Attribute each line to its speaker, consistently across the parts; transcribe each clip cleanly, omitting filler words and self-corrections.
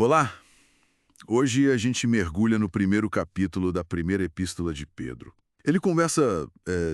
Speaker 1: Olá! Hoje a gente mergulha no primeiro capítulo da primeira epístola de Pedro. Ele começa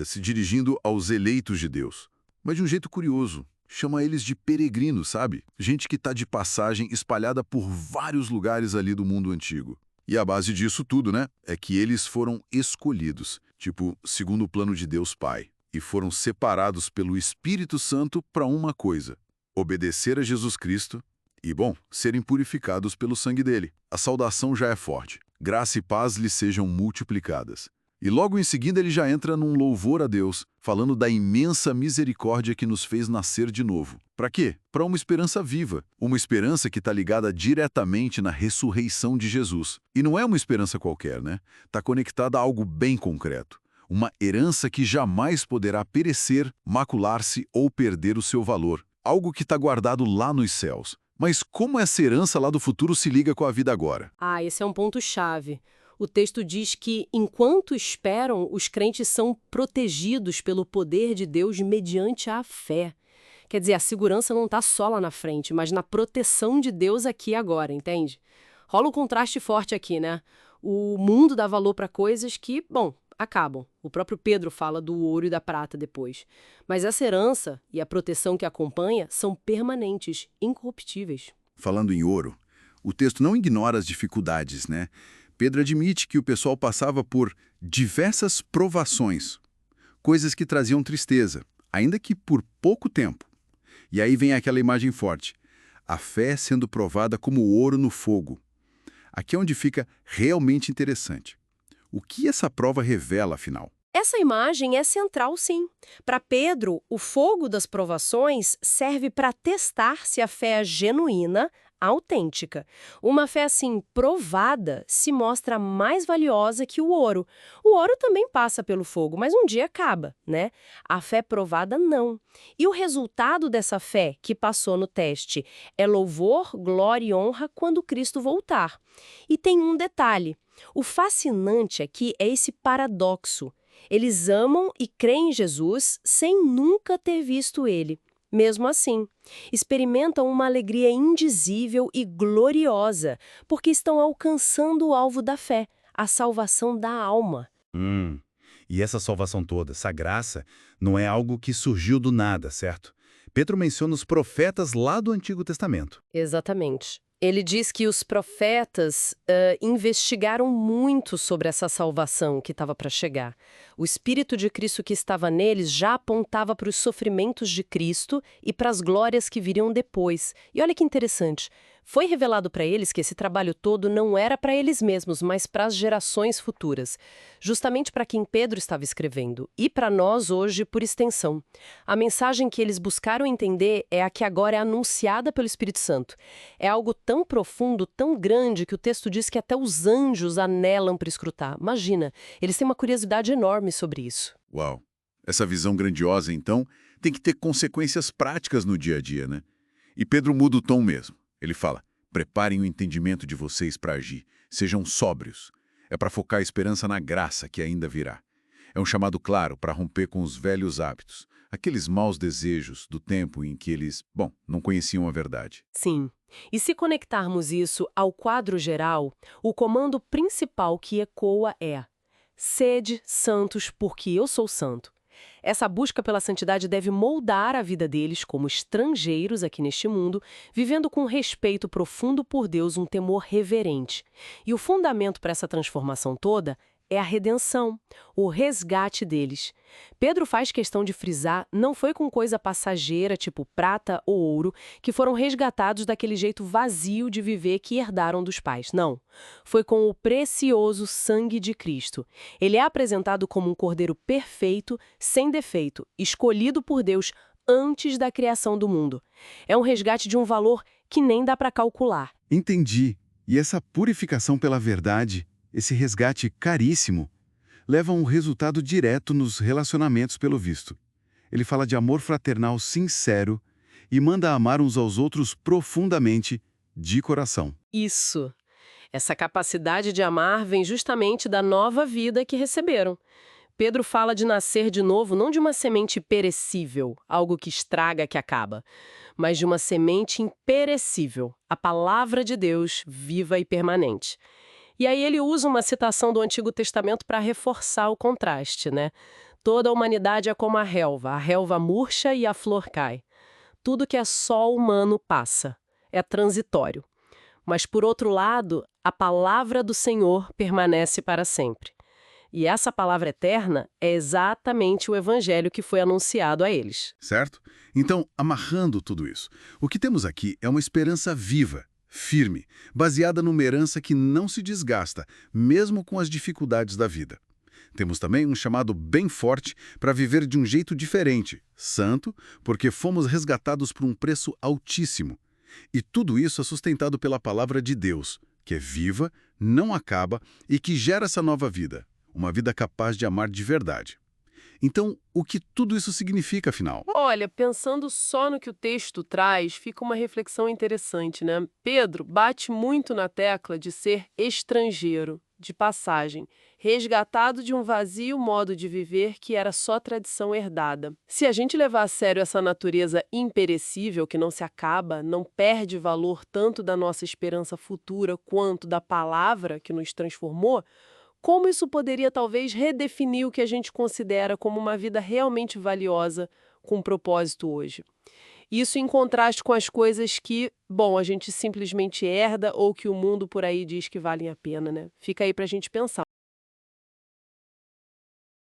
Speaker 1: se dirigindo aos eleitos de Deus, mas de um jeito curioso. Chama eles de peregrinos, sabe? Gente que está de passagem espalhada por vários lugares ali do mundo antigo. E a base disso tudo, né? É que eles foram escolhidos, tipo, segundo o plano de Deus Pai, e foram separados pelo Espírito Santo para uma coisa: obedecer a Jesus Cristo e, bom, serem purificados pelo sangue dele. A saudação já é forte. Graça e paz lhes sejam multiplicadas. E logo em seguida ele já entra num louvor a Deus, falando da imensa misericórdia que nos fez nascer de novo. Para quê? Para uma esperança viva. Uma esperança que está ligada diretamente na ressurreição de Jesus. E não é uma esperança qualquer, né? Está conectada a algo bem concreto. Uma herança que jamais poderá perecer, macular-se ou perder o seu valor. Algo que está guardado lá nos céus. Mas como essa herança lá do futuro se liga com a vida agora?
Speaker 2: Esse é um ponto-chave. O texto diz que, enquanto esperam, os crentes são protegidos pelo poder de Deus mediante a fé. Quer dizer, a segurança não está só lá na frente, mas na proteção de Deus aqui e agora, entende? Rola um contraste forte aqui, né? O mundo dá valor para coisas que, bom, acabam. O próprio Pedro fala do ouro e da prata depois. Mas essa herança e a proteção que acompanha são permanentes, incorruptíveis.
Speaker 1: Falando em ouro, o texto não ignora as dificuldades, né? Pedro admite que o pessoal passava por diversas provações, coisas que traziam tristeza, ainda que por pouco tempo. E aí vem aquela imagem forte: a fé sendo provada como ouro no fogo. Aqui é onde fica realmente interessante. O que essa prova revela, afinal?
Speaker 2: Essa imagem é central, sim. Para Pedro, o fogo das provações serve para testar se a fé é genuína, autêntica. Uma fé assim provada se mostra mais valiosa que o ouro. O ouro também passa pelo fogo, mas um dia acaba, né? A fé provada não. E o resultado dessa fé que passou no teste é louvor, glória e honra quando Cristo voltar. E tem um detalhe. O fascinante aqui é esse paradoxo. Eles amam e creem em Jesus sem nunca ter visto ele. Mesmo assim, experimentam uma alegria indizível e gloriosa, porque estão alcançando o alvo da fé, a salvação da alma.
Speaker 3: E essa salvação toda, essa graça, não é algo que surgiu do nada, certo? Pedro menciona os profetas lá do Antigo Testamento.
Speaker 2: Exatamente. Ele diz que os profetas investigaram muito sobre essa salvação que estava para chegar. O Espírito de Cristo que estava neles já apontava para os sofrimentos de Cristo e para as glórias que viriam depois. E olha que interessante, foi revelado para eles que esse trabalho todo não era para eles mesmos, mas para as gerações futuras. Justamente para quem Pedro estava escrevendo, e para nós hoje por extensão. A mensagem que eles buscaram entender é a que agora é anunciada pelo Espírito Santo. É algo tão profundo, tão grande, que o texto diz que até os anjos anelam para escrutar. Imagina, eles têm uma curiosidade enorme sobre isso.
Speaker 1: Uau! Essa visão grandiosa, então, tem que ter consequências práticas no dia a dia, né? E Pedro muda o tom mesmo. Ele fala: preparem o entendimento de vocês para agir, sejam sóbrios. É para focar a esperança na graça que ainda virá. É um chamado claro para romper com os velhos hábitos, aqueles maus desejos do tempo em que eles, não conheciam a verdade.
Speaker 2: Sim. E se conectarmos isso ao quadro geral, o comando principal que ecoa é: sede santos porque eu sou santo. Essa busca pela santidade deve moldar a vida deles como estrangeiros aqui neste mundo, vivendo com respeito profundo por Deus, um temor reverente. E o fundamento para essa transformação toda é a redenção, o resgate deles. Pedro faz questão de frisar, não foi com coisa passageira, tipo prata ou ouro, que foram resgatados daquele jeito vazio de viver que herdaram dos pais. Não. Foi com o precioso sangue de Cristo. Ele é apresentado como um cordeiro perfeito, sem defeito, escolhido por Deus antes da criação do mundo. É um resgate de um valor que nem dá para calcular.
Speaker 4: Entendi. E essa purificação pela verdade, esse resgate caríssimo, leva a um resultado direto nos relacionamentos, pelo visto. Ele fala de amor fraternal sincero e manda amar uns aos outros profundamente, de coração.
Speaker 2: Isso. Essa capacidade de amar vem justamente da nova vida que receberam. Pedro fala de nascer de novo não de uma semente perecível, algo que estraga, que acaba, mas de uma semente imperecível, a palavra de Deus, viva e permanente. E aí ele usa uma citação do Antigo Testamento para reforçar o contraste, né? Toda a humanidade é como a relva murcha e a flor cai. Tudo que é só humano passa, é transitório. Mas, por outro lado, a palavra do Senhor permanece para sempre. E essa palavra eterna é exatamente o evangelho que foi anunciado a eles.
Speaker 1: Certo? Então, amarrando tudo isso, o que temos aqui é uma esperança viva, firme, baseada numa herança que não se desgasta, mesmo com as dificuldades da vida. Temos também um chamado bem forte para viver de um jeito diferente, santo, porque fomos resgatados por um preço altíssimo. E tudo isso é sustentado pela palavra de Deus, que é viva, não acaba e que gera essa nova vida, uma vida capaz de amar de verdade. Então, o que tudo isso significa, afinal?
Speaker 2: Olha, pensando só no que o texto traz, fica uma reflexão interessante, né? Pedro bate muito na tecla de ser estrangeiro, de passagem, resgatado de um vazio modo de viver que era só tradição herdada. Se a gente levar a sério essa natureza imperecível que não se acaba, não perde valor tanto da nossa esperança futura quanto da palavra que nos transformou, como isso poderia talvez redefinir o que a gente considera como uma vida realmente valiosa, com propósito hoje? Isso em contraste com as coisas que, bom, a gente simplesmente herda ou que o mundo por aí diz que valem a pena, né? Fica aí pra gente pensar.